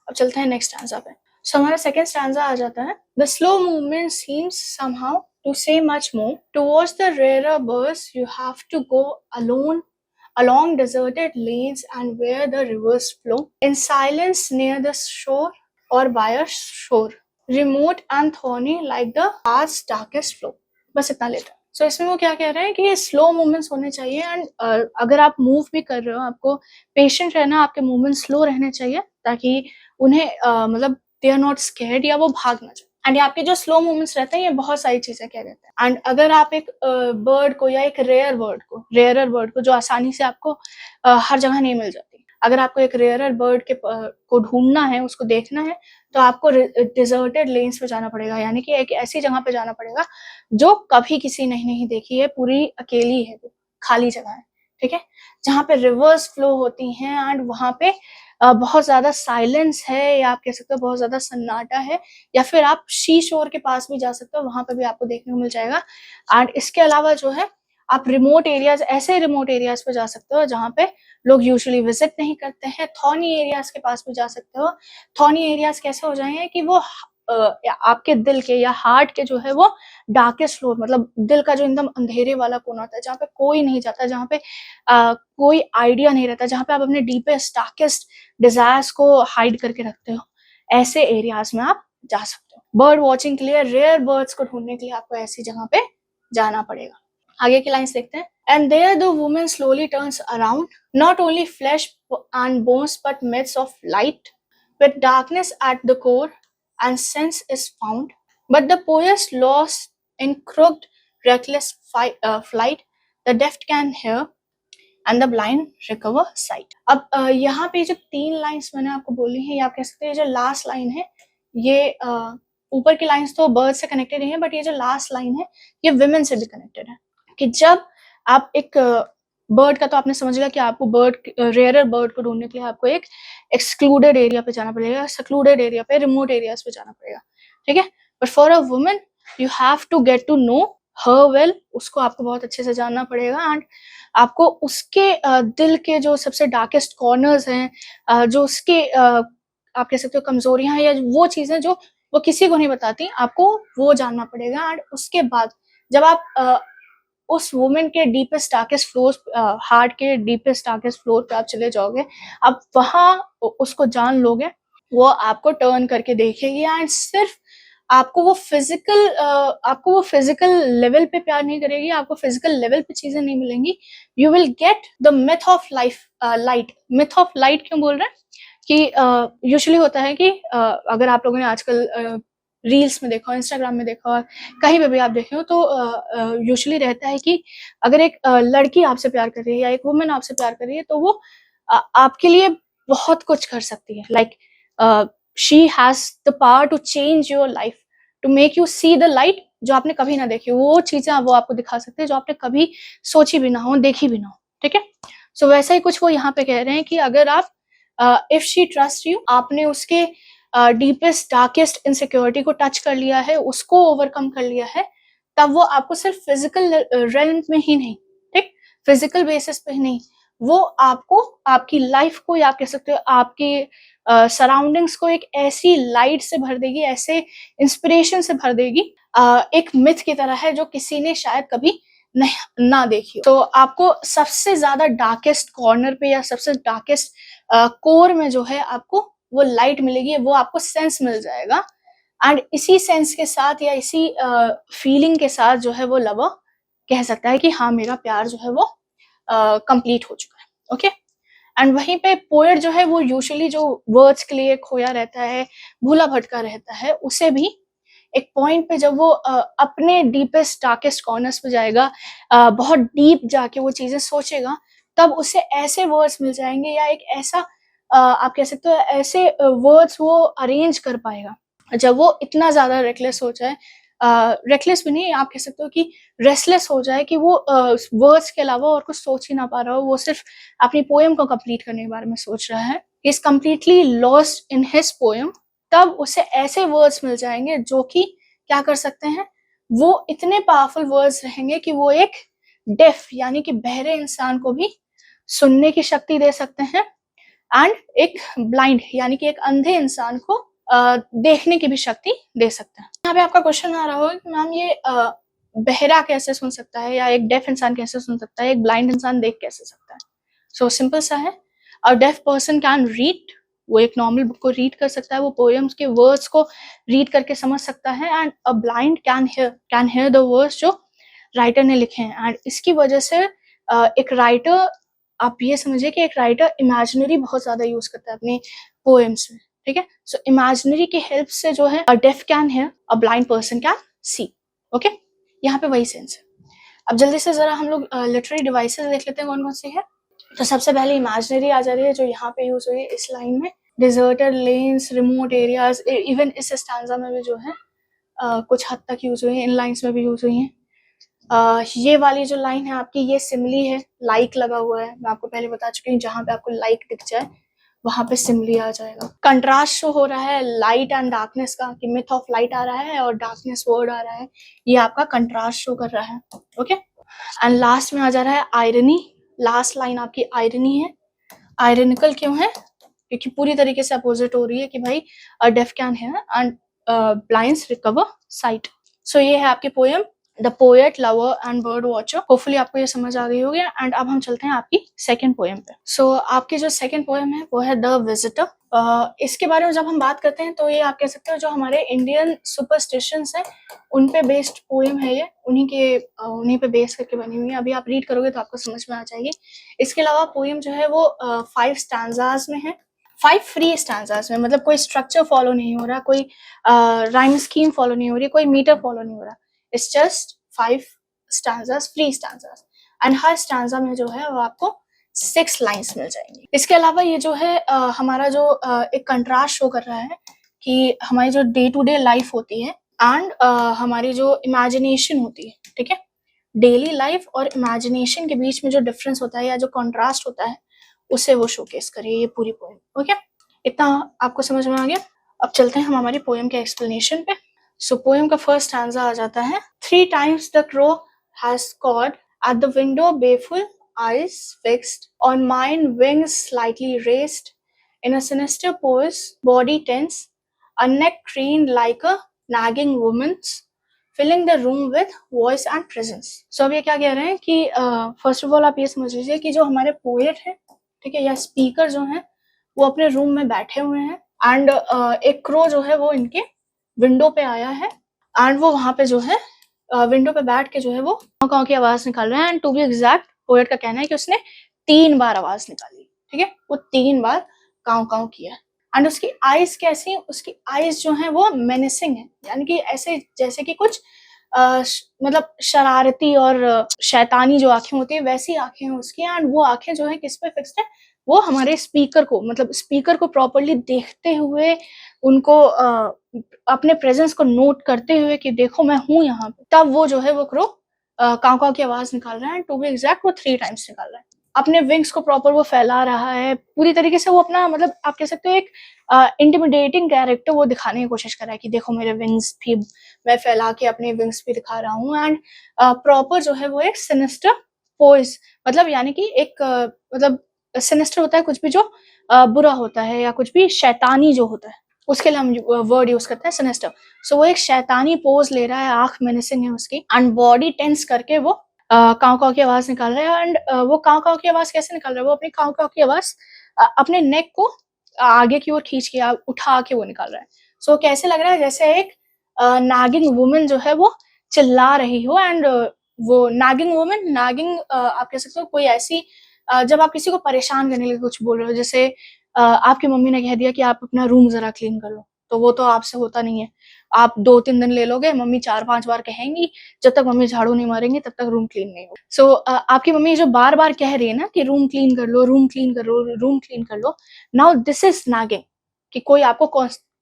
अब चलते हैं नेक्स्ट स्टैंजा पे। सो हमारा सेकंड स्टैंजा आ जाता है। The slow movement seems somehow to say much more. Towards the rarer birds, you have to go alone along deserted lanes and where the rivers flow, in silence near the shore or by a shore, remote and thorny like the path's darkest flow. बस इतना लेते हैं। सो इसमें वो क्या कह रहे हैं कि स्लो मूवमेंट्स होने चाहिए, एंड अगर आप मूव भी कर रहे हो आपको पेशेंट रहना, आपके मूवमेंट स्लो रहने चाहिए ताकि उन्हें मतलब दे आर नॉट स्कैर्ड या वो भाग ना जाए। एंड आपके जो स्लो मूवमेंट्स रहते हैं ये बहुत सारी चीजें कह देते हैं। एंड अगर आप एक बर्ड को या एक रेयरर बर्ड को जो आसानी से आपको हर जगह नहीं मिल जाती, अगर आपको एक रेयरर बर्ड को ढूंढना है, उसको देखना है, तो आपको डिजर्टेड लेन्स पे जाना पड़ेगा, यानी कि एक ऐसी जगह पे जाना पड़ेगा जो कभी किसी ने नहीं देखी है, पूरी अकेली है, वो खाली जगह है। ठीक है, जहाँ पे रिवर्स फ्लो होती हैं एंड वहां पे बहुत ज्यादा साइलेंस है, या आप कह सकते हो बहुत ज्यादा सन्नाटा है, या फिर आप शी शोर के पास भी जा सकते हो, वहां पे भी आपको देखने को मिल जाएगा। एंड इसके अलावा जो है आप रिमोट एरियाज, ऐसे रिमोट एरियाज पे जा सकते हो जहाँ पे लोग यूजुअली विजिट नहीं करते हैं। थॉर्नी एरियाज के पास भी जा सकते हो। थॉर्नी एरियाज कैसे हो जाएंगे कि वो आपके दिल के या हार्ट के जो है वो डार्केस्ट फ्लोर, मतलब दिल का जो एकदम अंधेरे वाला कोना होता है, जहाँ पे कोई नहीं जाता, जहाँ पे कोई आइडिया नहीं रहता, जहाँ पे आप अपने डीपेस्ट डार्केस्ट डिजायर्स को हाइड करके रखते हो, ऐसे एरियाज में आप जा सकते हो। बर्ड वॉचिंग के लिए, रेयर बर्ड्स को ढूंढने के लिए आपको ऐसी जगह पे जाना पड़ेगा। आगे की लाइन्स देखते हैं। And there the woman slowly turns around, not only flesh and bones but myths of light, with darkness at the core and sense is found. But the poet lost in crooked, reckless flight, the deaf can hear and the blind recover sight. अब यहाँ पे जो 3 लाइन्स मैंने आपको बोली हैं, या आप कह सकते हैं जो लास्ट लाइन है, ये ऊपर की लाइन्स तो बर्ड से कनेक्टेड है, बट ये जो लास्ट लाइन है ये विमेन से भी कनेक्टेड है। कि जब आप एक बर्ड का तो आपने समझ लिया कि आपको रेयरर बर्ड को ढूंढने के लिए आपको एक एक्सक्लूडेड एरिया पे जाना पड़ेगा, सेक्लूडेड एरिया पे, रिमोट एरियाज पे जाना पड़ेगा। ठीक है, but for a woman you have to get to know her well, उसको आपको बहुत अच्छे से जानना पड़ेगा, एंड आपको उसके दिल के जो सबसे डार्केस्ट कॉर्नर्स हैं, जो उसके आप कह सकते हो कमजोरियां हैं, या वो चीजें जो वो किसी को नहीं बताती, आपको वो जानना पड़ेगा। एंड उसके बाद जब आप उस वुमेन के डीपेस्ट डार्केस्ट फ्लोर, हार्ट के डीपेस्ट डार्केस्ट फ्लोर पे आप चले जाओगे, आप वहां उसको जान लोगे, वो आपको टर्न करके देखेगी एंड सिर्फ आपको वो फिजिकल लेवल पे प्यार नहीं करेगी, आपको फिजिकल लेवल पे चीजें नहीं मिलेंगी. You will get the myth of life, light. Myth of light क्यों बोल रहे हैं कि यूजुअली होता है कि अगर आप लोगों ने आजकल रील्स में देखा हो, इंस्टाग्राम में देखा हो, कहीं पे भी आप देखे हो, तो यूजुअली रहता है कि अगर एक लड़की आपसे प्यार कर रही है या एक वुमेन आपसे प्यार कर रही है, तो वो आपके लिए बहुत कुछ कर सकती है. Like she has the power to change your life, to make you see the light जो आपने कभी ना देखी, वो चीजें वो आपको दिखा सकते हैं जो आपने कभी सोची भी ना हो, देखी भी ना हो. ठीक है. सो वैसा ही कुछ वो यहाँ पे कह रहे हैं कि अगर आप इफ शी ट्रस्ट यू, आपने उसके डीपेस्ट डार्केस्ट इनसिक्योरिटी को टच कर लिया है, उसको ओवरकम कर लिया है, तब वो आपको सिर्फ फिजिकल रेलम में ही नहीं, ठीक, फिजिकल बेसिस पे ही नहीं, वो आपको आपकी लाइफ को, या कह सकते हो आपके सराउंडिंग्स को एक ऐसी लाइट से भर देगी, ऐसे इंस्पिरेशन से भर देगी, एक मिथ की तरह है जो किसी ने शायद कभी नहीं ना देखी. तो आपको सबसे ज्यादा डार्केस्ट कॉर्नर पे या सबसे डार्केस्ट कोर में जो है आपको वो लाइट मिलेगी, वो आपको सेंस मिल जाएगा. एंड इसी सेंस के साथ या इसी फीलिंग के साथ जो है वो लवर कह सकता है कि हाँ, मेरा प्यार जो है वो कंप्लीट हो चुका है. ओके. एंड वहीं पे पोएट जो है वो यूजुअली जो वर्ड्स के लिए खोया रहता है, भूला भटका रहता है, उसे भी एक पॉइंट पे जब वो अपने डीपेस्ट डार्केस्ट कॉर्नर्स पे जाएगा, बहुत डीप जाके वो चीजें सोचेगा, तब उसे ऐसे वर्ड्स मिल जाएंगे, या एक ऐसा आप कह सकते हो ऐसे वर्ड्स वो अरेंज कर पाएगा जब वो इतना ज्यादा रेकलेस हो जाए, रेकलेस भी नहीं, आप कह सकते हो कि रेस्टलेस हो जाए, कि वो वर्ड्स के अलावा और कुछ सोच ही ना पा रहा हो, वो सिर्फ अपनी पोएम को कंप्लीट करने के बारे में सोच रहा है, is completely lost in his poem. तब उसे ऐसे वर्ड्स मिल जाएंगे जो कि क्या कर सकते हैं, वो इतने पावरफुल वर्ड्स रहेंगे कि वो एक डेफ यानी कि बहरे इंसान को भी सुनने की शक्ति दे सकते हैं, एंड एक ब्लाइंड यानी कि एक अंधे इंसान को देखने की भी शक्ति दे सकते हैं. यहाँ पे आपका क्वेश्चन आ रहा होगा कि मैम ये बहरा कैसे सुन सकता है, या एक डेफ इंसान कैसे सुन सकता है, एक ब्लाइंड इंसान देख कैसे सकता है. सो सिंपल सा है, a def person can read, वो एक नॉर्मल बुक को रीड कर सकता है, वो पोएम्स के वर्ड्स को रीड करके समझ सकता है, and a blind can hear the words जो राइटर ने लिखे हैं. एंड इसकी वजह से एक राइटर, आप ये समझिए कि एक राइटर इमेजिनरी बहुत ज्यादा यूज करता है अपने पोएम्स में. ठीक है. सो इमेजिनरी की हेल्प से जो है a deaf can hear, a blind person can see. Okay. यहाँ पे वही सेंस है. अब जल्दी से जरा हम लोग लिटरेरी डिवाइसेस देख लेते हैं कौन कौन सी है. तो सबसे पहले इमेजिनरी आ जा रही है जो यहाँ पे यूज हुई है इस लाइन में, deserted lens, remote areas, even इस स्टैंजा में भी जो है कुछ हद तक यूज हुई है, इन लाइन्स में भी यूज हुई है. ये वाली जो लाइन है आपकी, ये सिमली है, लाइक लगा हुआ है, मैं आपको पहले बता चुकी हूँ, जहां पे आपको लाइक दिख जाए वहां पे सिमली आ जाएगा. कंट्रास्ट शो हो रहा है लाइट एंड डार्कनेस का, कि मिथ ऑफ लाइट आ रहा है और डार्कनेस वर्ड आ रहा है, ये आपका कंट्रास्ट शो कर रहा है. ओके. एंड लास्ट में आ जा रहा है आयरनी. लास्ट लाइन आपकी आयरनी है. आयरनिकल क्यों है? क्योंकि पूरी तरीके से अपोजिट हो रही है कि भाई deaf can hear and blinds recover sight. So ये है आपकी poem the poet, lover and bird watcher. Hopefully आपको ये समझ आ गई होगी. एंड अब हम चलते हैं आपकी सेकंड पोएम पे. सो आपकी जो सेकंड पोएम है वो है द विजिटर. इसके बारे में जब हम बात करते हैं तो ये आप कह सकते हो जो हमारे इंडियन सुपरस्टिशंस हैं उन पे बेस्ड पोएम है ये, उन्हीं पे बेस करके बनी हुई है. अभी आप रीड करोगे तो आपको समझ में आ जाएगी. इसके अलावा पोएम जो है वो 5 स्टैंजाज में है, 5 फ्री स्टैंजाज में, मतलब कोई स्ट्रक्चर फॉलो नहीं हो रहा, कोई राइम स्कीम फॉलो नहीं हो रही, कोई मीटर फॉलो नहीं हो रहा. It's just 5 stanzas, free stanzas. And her stanza में जो है वो आपको 6 लाइंस मिल जाएंगी. इसके अलावा ये जो है हमारा जो एक कंट्रास्ट शो कर रहा है कि हमारी जो डे टू डे लाइफ होती है एंड हमारी जो इमेजिनेशन होती है, ठीक है, डेली लाइफ और इमेजिनेशन के बीच में जो डिफरेंस होता है या जो कॉन्ट्रास्ट होता है उसे वो शोकेस करे ये पूरी पोएम. ओके. इतना आपको समझ में आ गया. अब चलते हैं हम हमारी पोएम के एक्सप्लेनेशन पे. सो पोएम का फर्स्ट स्टैंजा आ जाता है. 3 times the crow has cawed at the window, baleful eyes fixed on mine, wings slightly raised in a sinister pose, body tense, a neck craned like a nagging woman's, filling the room with voice and presence. So अब ये क्या कह रहे हैं कि फर्स्ट ऑफ ऑल आप ये समझ लीजिए कि जो हमारे पोएट हैं, ठीक है, या स्पीकर जो हैं, वो अपने रूम में बैठे हुए हैं एंड एक क्रो जो है वो इनके विंडो पे आया है एंड वो वहां पे जो है विंडो पे बैठ के जो है वो काव काव की आवाज निकाल रहा है। And to be exact, poet का कहना है कि उसने 3 बार आवाज निकाली, ठीक है, वो 3 बार काव काव किया। एंड उसकी आईज कैसी, उसकी आईज जो है वो मेनेसिंग है, यानी कि ऐसे जैसे कि कुछ मतलब शरारती और शैतानी जो आंखें होती है वैसी आंखें हैं उसकी। एंड वो आंखें जो है किस पे फिक्स्ड है, वो हमारे स्पीकर को, मतलब स्पीकर को प्रॉपर्ली देखते हुए, उनको अपने प्रेजेंस को नोट करते हुए कि देखो मैं हूं यहाँ पे, तब वो जो है वो क्रो काव काव की आवाज निकाल रहा है। टू बी एग्जैक्ट वो 3 टाइम्स निकाल रहा है। अपने विंग्स को प्रॉपर वो फैला रहा है पूरी तरीके से, वो अपना मतलब आप कह सकते हो एक इंटिमिडेटिंग कैरेक्टर वो दिखाने की कोशिश कर रहा है कि देखो मेरे विंग्स भी मैं फैला के अपने विंग्स भी दिखा रहा हूँ। एंड प्रॉपर जो है वो एक सिनिस्टर पोइज, मतलब यानी कि एक मतलब सिनिस्टर होता है कुछ भी जो बुरा होता है या कुछ भी शैतानी जो होता है, उसके लिए हम वर्ड यूज करते हैं सिनिस्टर। सो वो एक शैतानी पोज ले रहा है, आंख मेनेसिंग है उसकी एंड बॉडी टेंस करके वो काव काव की आवाज निकाल रहा है। एंड वो काव काव की आवाज कैसे निकाल रहा है, वो अपनी काव काव की आवाज अपने नेक को आगे की ओर खींच के उठा के वो निकाल रहा है। सो कैसे लग रहा है, जैसे एक नागिंग वुमन जो है वो चिल्ला रही हो। एंड वो नागिंग वुमन, नागिंग आप कह सकते हो कोई ऐसी जब आप किसी को परेशान करने के लिए कुछ बोल रहे हो, जैसे आपकी मम्मी ने कह दिया कि आप अपना रूम जरा क्लीन कर लो, तो वो तो आपसे होता नहीं है, आप 2-3 दिन ले लोगे, मम्मी 4-5 बार कहेंगी, जब तक मम्मी झाड़ू नहीं मारेंगी तब तक रूम क्लीन नहीं होगा। सो आपकी मम्मी जो बार बार कह रही है ना कि रूम क्लीन कर लो, रूम क्लीन कर लो, रूम क्लीन कर लो, नाउ दिस इज नागिंग, कि कोई आपको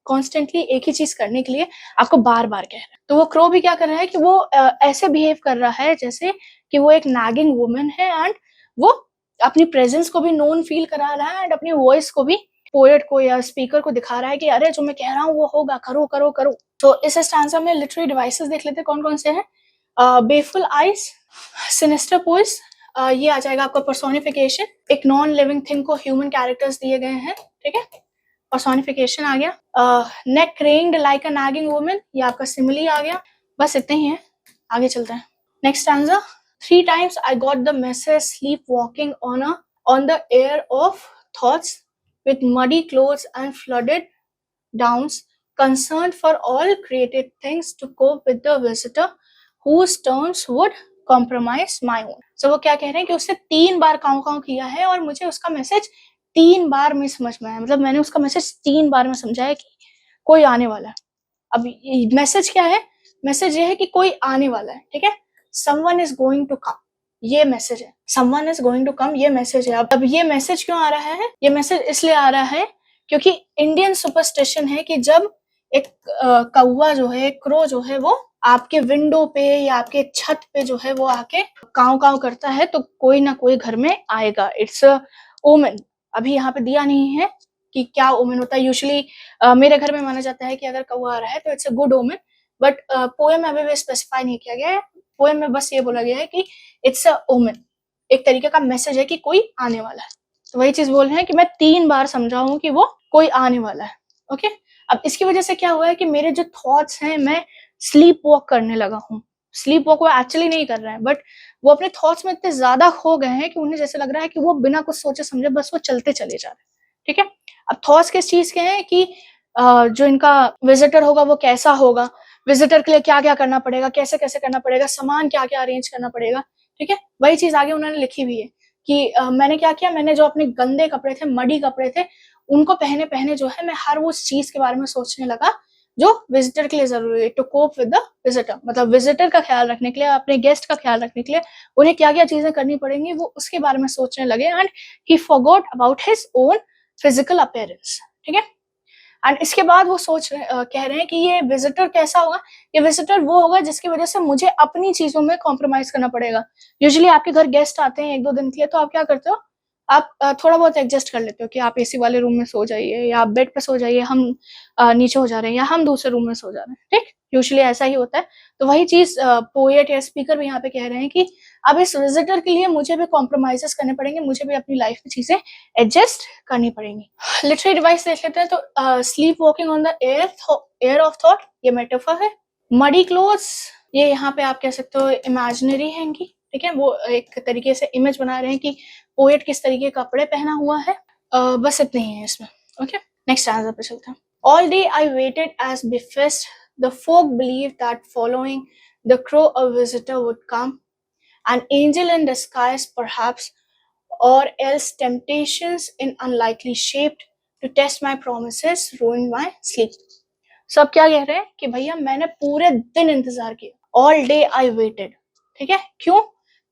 कॉन्स्टेंटली एक ही चीज करने के लिए आपको बार बार कह रहा है। तो वो क्रो भी क्या कर रहा है कि वो ऐसे बिहेव कर रहा है जैसे कि वो एक नागिंग वुमन है एंड वो अपनी प्रेजेंस को भी नोन फील करा रहा है एंड अपनी वॉइस को भी पोएट को या स्पीकर को दिखा रहा है कि अरे जो मैं कह रहा हूँ वो होगा, करो करो करो। तो इस स्टैंजा में लिटरेरी डिवाइसेस देख लेते हैं कौन कौन से हैं। बेफुल आइज, सिनिस्टर पोइस, ये आ जाएगा आपका पर्सोनिफिकेशन, एक नॉन लिविंग थिंग को ह्यूमन कैरेक्टर्स दिए गए हैं, ठीक है, पर्सोनिफिकेशन आ गया। नेक क्रेन्ड लाइक अ नागिंग वुमन, ये आपका सिमिली आ गया। बस इतने ही है, आगे चलते हैं। Next stanza, 3 times I got the message sleepwalking on the air of thoughts with muddy clothes and flooded downs, concerned for all created things to cope with the visitor whose terms would compromise my own. So वो क्या कह रहे हैं कि उसने 3 बार काउ काउ किया है और मुझे उसका मैसेज 3 बार में समझ में आया, मतलब मैंने उसका मैसेज 3 बार में समझा है कि कोई आने वाला है। अब मैसेज क्या है, मैसेज ये है कि कोई आने वाला है, ठीक है, someone is going to come, ये मैसेज है, someone is going to come, ये मैसेज है। अब ये मैसेज क्यों आ रहा है, ये मैसेज इसलिए आ रहा है क्योंकि इंडियन सुपरस्टिशन है कि जब एक कौवा जो है, क्रो जो है, वो आपके विंडो पे या आपके छत पे जो है वो आके काव काव करता है तो कोई ना कोई घर में आएगा, इट्स अ ओमेन। अभी यहाँ पे दिया नहीं है कि क्या ओमेन होता है। यूजुअली मेरे घर में माना जाता है कि अगर कौवा आ रहा है तो it's a good omen, but poem में अभी भी स्पेसिफाई नहीं किया गया है। पोएम में बस ये बोला गया है कि इट्स अ ओमेन, एक तरीके का मैसेज है कि कोई आने वाला है। तो वही चीज बोल रहे हैं कि मैं 3 बार समझा हूँ कि वो कोई आने वाला है। ओके, अब इसकी वजह से क्या हुआ है कि मेरे जो थॉट्स हैं, मैं स्लीप वॉक करने लगा हूँ। स्लीप वॉक वो एक्चुअली नहीं कर रहे हैं, बट वो अपने थॉट्स में इतने ज्यादा खो गए हैं कि उन्हें जैसे लग रहा है कि वो बिना कुछ सोचे समझे बस वो चलते चले जा रहे हैं, ठीक है। अब थॉट्स किस चीज के हैं कि जो इनका विजिटर होगा वो कैसा होगा, विजिटर के लिए क्या क्या करना पड़ेगा, कैसे कैसे करना पड़ेगा, सामान क्या क्या अरेंज करना पड़ेगा, ठीक है। वही चीज आगे उन्होंने लिखी हुई है कि मैंने क्या किया, मैंने जो अपने गंदे कपड़े थे, मडी कपड़े थे, उनको पहने पहने जो है मैं हर वो चीज के बारे में सोचने लगा जो विजिटर के लिए जरूरी है, to cope with the visitor, मतलब विजिटर का ख्याल रखने के लिए, अपने गेस्ट का ख्याल रखने के लिए उन्हें क्या क्या चीजें करनी पड़ेंगी, वो उसके बारे में सोचने लगे। And he forgot about his own physical appearance, ठीक है। एंड इसके बाद वो कह रहे हैं कि ये विजिटर कैसा होगा, ये विजिटर वो होगा जिसकी वजह से मुझे अपनी चीजों में कॉम्प्रोमाइज करना पड़ेगा। यूजुअली आपके घर गेस्ट आते हैं 1-2 दिन के लिए, तो आप क्या करते हो, आप थोड़ा बहुत एडजस्ट कर लेते हो कि आप एसी वाले रूम में सो जाइए या आप बेड पे सो जाइए, हम नीचे हो जा रहे हैं या हम दूसरे रूम में सो जा रहे हैं, ठीक, यूजुअली ऐसा ही होता है। तो वही चीज पोएट या स्पीकर भी यहाँ पे कह रहे हैं कि अब इस विजिटर के लिए मुझे भी कॉम्प्रोमाइजेस करने पड़ेंगे, मुझे भी अपनी लाइफ में चीजें एडजस्ट करनी पड़ेंगी। लिटरेरी डिवाइस देख लेते हैं। तो sleep walking on the air of thought, ये मेटाफर है। मडी क्लोथ्स, ये यहाँ पे आप कह सकते हो इमेजिनरी है इनकी, ठीक है, वो एक तरीके से इमेज बना रहे हैं कि पोएट किस तरीके के कपड़े पहना हुआ है। बस इतने ही है इसमें। ओके, नेक्स्ट आंसर पे चलते हैं। All day I waited as बिफेस्ट the folk belief that following the crow a visitor would come, an angel in disguise perhaps, or else temptations in unlikely shape to test my promises ruined my sleep. So अब क्या कह रहे हैं कि भैया मैंने पूरे दिन इंतजार किया, ऑल डे आई वेटेड, ठीक है, क्यों?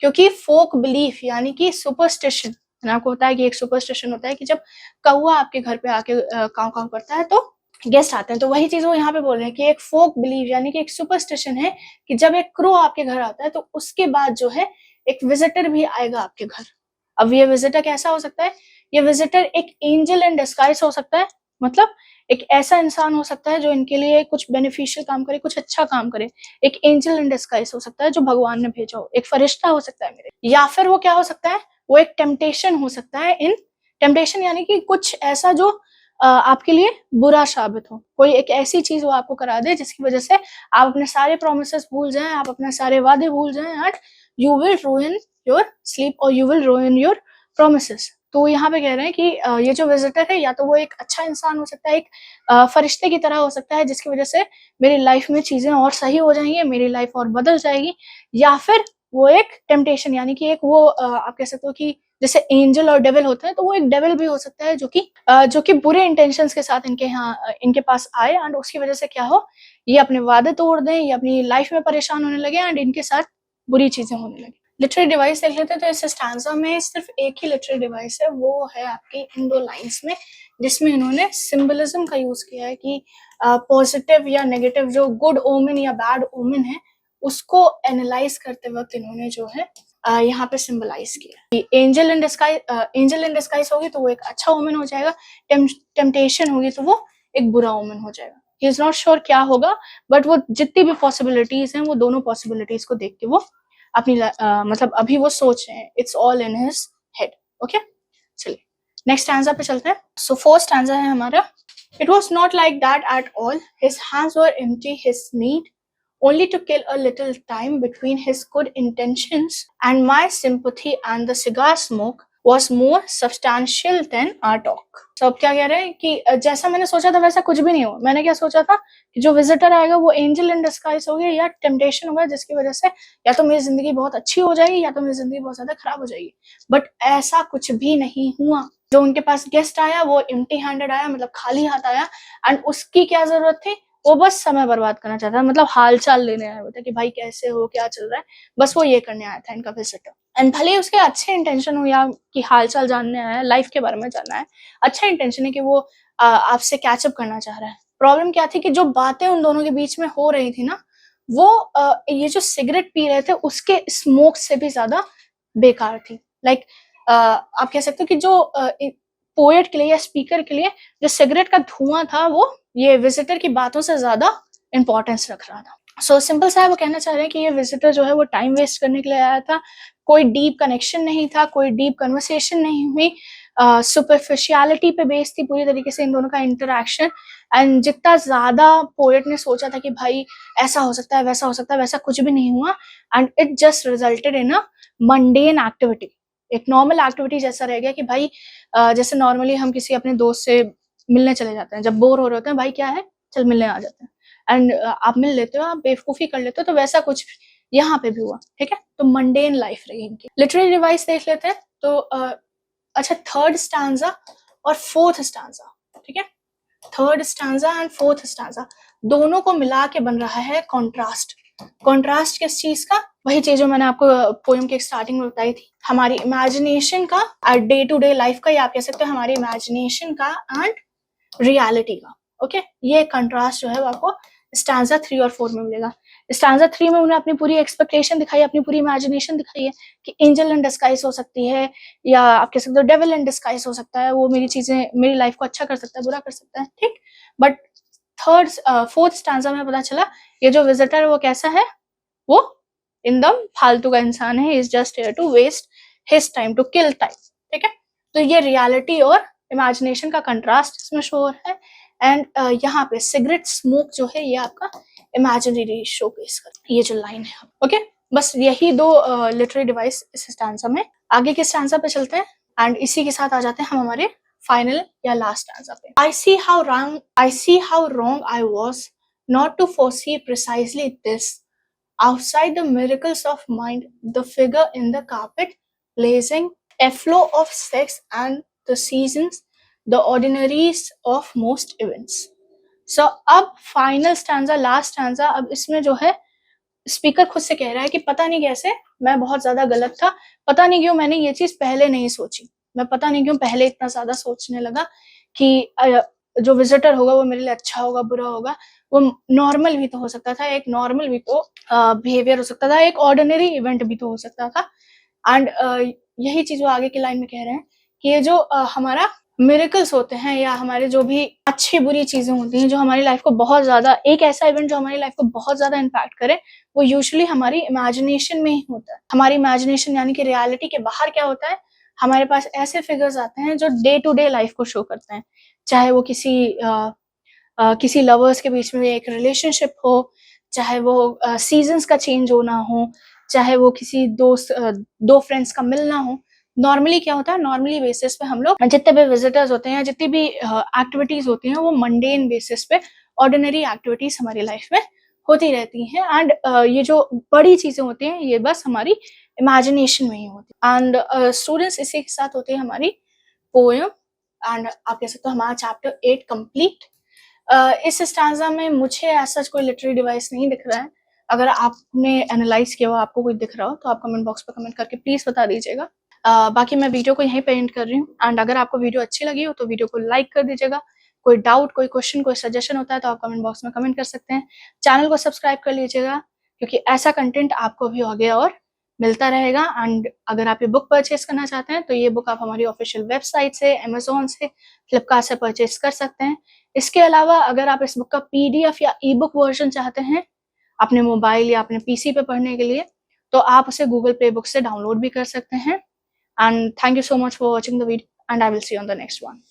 क्योंकि फोक बिलीफ यानी कि सुपरस्टिशन, आपको होता है कि एक सुपरस्टिशन होता है कि जब कौवा आपके घर पे आके काव काव करता है तो गेस्ट आते हैं, तो वही चीज वो यहाँ पे बोल रहे हैं कि एक फोक बिलीव यानी कि एक सुपरस्टिशन है कि जब एक क्रो आपके घर आता है तो उसके बाद जो है एक विजिटर भी आएगा आपके घर। अब ये विजिटर कैसा हो सकता है? ये विजिटर एक एंजल इन डिस्गाइज हो सकता है, मतलब एक ऐसा इंसान हो सकता है जो इनके लिए कुछ बेनिफिशियल काम करे, कुछ अच्छा काम करे। एक एंजल इन डिस्गाइज हो सकता है जो भगवान ने भेजा हो, एक फरिश्ता हो सकता है मेरे, या फिर वो क्या हो सकता है, वो एक टेम्पटेशन हो सकता है। इन टेम्पटेशन यानी कि कुछ ऐसा जो आपके लिए बुरा साबित हो, कोई एक ऐसी चीज वो आपको करा दे जिसकी वजह से आप अपने सारे प्रोमिसेस भूल जाएं, आप अपने सारे वादे भूल जाएं, and you will ruin your sleep और you will ruin your promises. तो यहाँ पे कह रहे हैं कि ये जो विजिटर है या तो वो एक अच्छा इंसान हो सकता है, एक फरिश्ते की तरह हो सकता है जिसकी वजह से मेरी लाइफ में चीजें और सही हो जाएंगी, मेरी लाइफ और बदल जाएगी, या फिर वो एक टेम्पटेशन यानी कि एक वो आप कह सकते हो कि जैसे एंजल और डेविल होते हैं, तो वो एक डेविल भी हो सकता है जो कि बुरे इंटेंशंस के साथ इनके पास आए एंड उसकी वजह से क्या हो, ये अपने वादे तोड़ दें, ये अपनी लाइफ में परेशान होने लगे एंड इनके साथ बुरी चीजें होने लगी। लिटरेरी डिवाइस देख लेते हैं, तो इस स्टैंजा में सिर्फ एक ही लिटरेरी डिवाइस है, वो है आपकी इन दो लाइंस में, जिसमें इन्होंने सिंबलिज्म का यूज किया है कि पॉजिटिव या नेगेटिव जो गुड ओमेन या बैड ओमेन है उसको एनालाइज करते वक्त इन्होंने जो है यहाँ पे सिंबलाइज किया। एंजल इन डिस्गाइज होगी तो वो एक अच्छा ओमेन हो जाएगा, टेम्पटेशन होगी तो वो एक बुरा ओमेन हो जाएगा। ही इज नॉट श्योर क्या होगा, बट वो जितनी भी पॉसिबिलिटीज हैं वो दोनों पॉसिबिलिटीज को देख के वो अपनी मतलब अभी वो सोच रहे हैं, it's all in his head. Okay, चलिए नेक्स्ट स्टैंजा पे चलते हैं। सो फोर्थ स्टैंजा है हमारा। It was not like that at all, his hands were empty, his need only to kill a little time between his good intentions and my sympathy, and the cigar smoke was more substantial than our talk. So अब क्या कह रहे हैं कि जैसा मैंने सोचा था वैसा कुछ भी नहीं हुआ। मैंने क्या सोचा था कि जो विजिटर आएगा वो एंजल इन डिस्गाइज होगा या टेम्पटेशन होगा जिसकी वजह से या तो मेरी जिंदगी बहुत अच्छी हो जाएगी या तो मेरी जिंदगी बहुत ज्यादा खराब हो जाएगी, बट ऐसा कुछ भी नहीं हुआ। जो उनके पास गेस्ट आया वो एम्प्टी हैंडेड आया, मतलब खाली हाथ आया, एंड उसकी क्या जरूरत थी, वो बस समय बर्बाद करना चाहता है, मतलब हाल चाल लेने आया होता है कि भाई कैसे हो, क्या चल रहा है, बस वो ये करने आया था इनका विजिटर। एंड भले ही उसके अच्छे इंटेंशन हो या कि हाल चाल जानने आया है, लाइफ के बारे में जानना है, अच्छा इंटेंशन है कि वो आपसे कैचअप करना चाह रहा है। प्रॉब्लम क्या थी कि जो बातें उन दोनों के बीच में हो रही थी ना, वो ये जो सिगरेट पी रहे थे उसके स्मोक से भी ज्यादा बेकार थी। लाइक आप कह सकते हो कि जो पोएट के लिए या स्पीकर के लिए जो सिगरेट का धुआं था वो ये विजिटर की बातों से ज्यादा इंपॉर्टेंस रख रहा था। सो सिंपल सा है, वो कहना चाह रहे हैं कि ये विजिटर जो है वो टाइम वेस्ट करने के लिए आया था, कोई डीप कनेक्शन नहीं था, कोई डीप कन्वर्सेशन नहीं हुई, सुपरफिशियलिटी पे बेस्ड थी पूरी तरीके से इन दोनों का इंटरेक्शन। एंड जितना ज्यादा पोएट ने सोचा था कि भाई ऐसा हो सकता है वैसा हो सकता है, वैसा कुछ भी नहीं हुआ, and it just resulted in a mundane activity, एक नॉर्मल एक्टिविटी जैसा रह गया कि भाई जैसे नॉर्मली हम किसी अपने दोस्त से मिलने चले जाते हैं, जब बोर हो रहे होते हैं, भाई क्या है चल मिलने आ जाते हैं, एंड आप मिल लेते हो, आप बेवकूफी कर लेते हो, तो वैसा कुछ यहाँ पे भी हुआ। ठीक है, तो मंडेन लाइफ रही इनकी। लिटरेरी डिवाइस देख लेते हैं, तो अच्छा थर्ड स्टैंजा और फोर्थ स्टैंजा, ठीक है, third stanza and fourth stanza दोनों को मिला के बन रहा है कॉन्ट्रास्ट। कॉन्ट्रास्ट किस चीज का? वही चीज जो मैंने आपको पोएम के स्टार्टिंग में बताई थी, हमारी इमेजिनेशन का, डे टू डे लाइफ का, या आप कह सकते हो हमारी इमेजिनेशन का एंड रियलिटी का। ओके, ये कंट्रास्ट जो है वो आपको स्टैंजा 3 और 4 में मिलेगा। स्टैंजा 3 में उन्हें अपनी पूरी एक्सपेक्टेशन दिखाई, अपनी पूरी इमेजिनेशन दिखाई है कि एंजल इन डिस्गाइज हो सकती है, या आप कह सकते हो डेविल इन डिस्गाइज हो सकता है, वो मेरी चीजें, मेरी लाइफ को अच्छा कर सकता है, बुरा कर सकता है, ठीक। बट फोर्थ स्टैंजा में पता चला ये जो विजिटर है वो कैसा है, वो एकदम फालतू का इंसान है, is just here to waste his time, to kill time. ठीक है, तो ये रियलिटी और इमेजिनेशन का कंट्रास्ट इसमें शो हो रहा है। एंड यहाँ पे सिगरेट स्मोक जो है ये आपका इमेजिनरी शोकेस कर, ये जो लाइन है। ओके, बस यही दो लिटरेरी डिवाइस इस स्टैंजा में। आगे के स्टैंजा पे चलते हैं एंड इसी के साथ आ जाते हैं हम हमारे फाइनल या लास्ट स्टैंजा पे। I see how wrong I was not to foresee precisely this. Outside the miracles of mind, the figure in the carpet, blazing, a flow of sex and the seasons, the ordinaries of most events. So अब फाइनल स्टैंजा, लास्ट स्टैंजा, अब इसमें जो है स्पीकर खुद से कह रहा है कि पता नहीं कैसे मैं बहुत ज्यादा गलत था, पता नहीं क्यों मैंने ये चीज पहले नहीं सोची, मैं पता नहीं क्यों पहले इतना ज्यादा सोचने लगा कि जो विजिटर होगा वो मेरे लिए अच्छा होगा बुरा होगा, वो नॉर्मल भी तो हो सकता था, एक नॉर्मल भी तो बिहेवियर हो सकता था, एक ऑर्डिनरी इवेंट भी तो हो सकता था। एंड यही चीज वो आगे की लाइन में कह रहे हैं कि ये जो हमारा मिरेकल्स होते हैं या हमारे जो भी अच्छी बुरी चीजें होती हैं जो हमारी लाइफ को बहुत ज्यादा, एक ऐसा इवेंट जो हमारी लाइफ को बहुत ज्यादा इम्पैक्ट करे, वो यूजुअली हमारी इमेजिनेशन में ही होता है। हमारी इमेजिनेशन यानी कि रियलिटी के बाहर क्या होता है, हमारे पास ऐसे फिगर्स आते हैं जो डे टू डे लाइफ को शो करते हैं, चाहे वो किसी लवर्स के बीच में एक रिलेशनशिप हो, चाहे वो सीजन्स का चेंज होना हो, चाहे वो किसी दो फ्रेंड्स का मिलना हो। नॉर्मली क्या होता है, नॉर्मली बेसिस पे हम लोग जितने भी विजिटर्स होते हैं, जितनी भी एक्टिविटीज होती हैं, वो मंडेन बेसिस पे ऑर्डिनरी एक्टिविटीज हमारी लाइफ में होती रहती हैं। एंड ये जो बड़ी चीजें होती हैं ये बस हमारी इमेजिनेशन में ही होती है। एंड स्टूडेंट्स, इसी के साथ होती है हमारी पोएम एंड आप कह सकते हो हमारा चैप्टर 8 कंप्लीट। इस स्टैंजा में मुझे ऐसा कोई लिटरेरी डिवाइस नहीं दिख रहा है। अगर आपने एनालाइज किया हो, आपको कोई दिख रहा हो, तो आप कमेंट बॉक्स पर कमेंट करके प्लीज बता दीजिएगा। बाकी मैं वीडियो को यहीं पे एंड कर रही हूँ। एंड अगर आपको वीडियो अच्छी लगी हो तो वीडियो को लाइक कर दीजिएगा। कोई डाउट, कोई क्वेश्चन, कोई सजेशन होता है तो आप कमेंट बॉक्स में कमेंट कर सकते हैं। चैनल को सब्सक्राइब कर लीजिएगा क्योंकि ऐसा कंटेंट आपको भी आगे और मिलता रहेगा। एंड अगर आप ये बुक परचेज करना चाहते हैं तो ये बुक आप हमारी ऑफिशियल वेबसाइट से, अमेजोन से, फ्लिपकार्ट से परचेज कर सकते हैं। इसके अलावा अगर आप इस बुक का PDF या ई बुक वर्जन चाहते हैं अपने मोबाइल या अपने PC पे पढ़ने के लिए, तो आप उसे गूगल प्ले बुक से डाउनलोड भी कर सकते हैं। And thank you so much for watching the video and I will see you on the next one.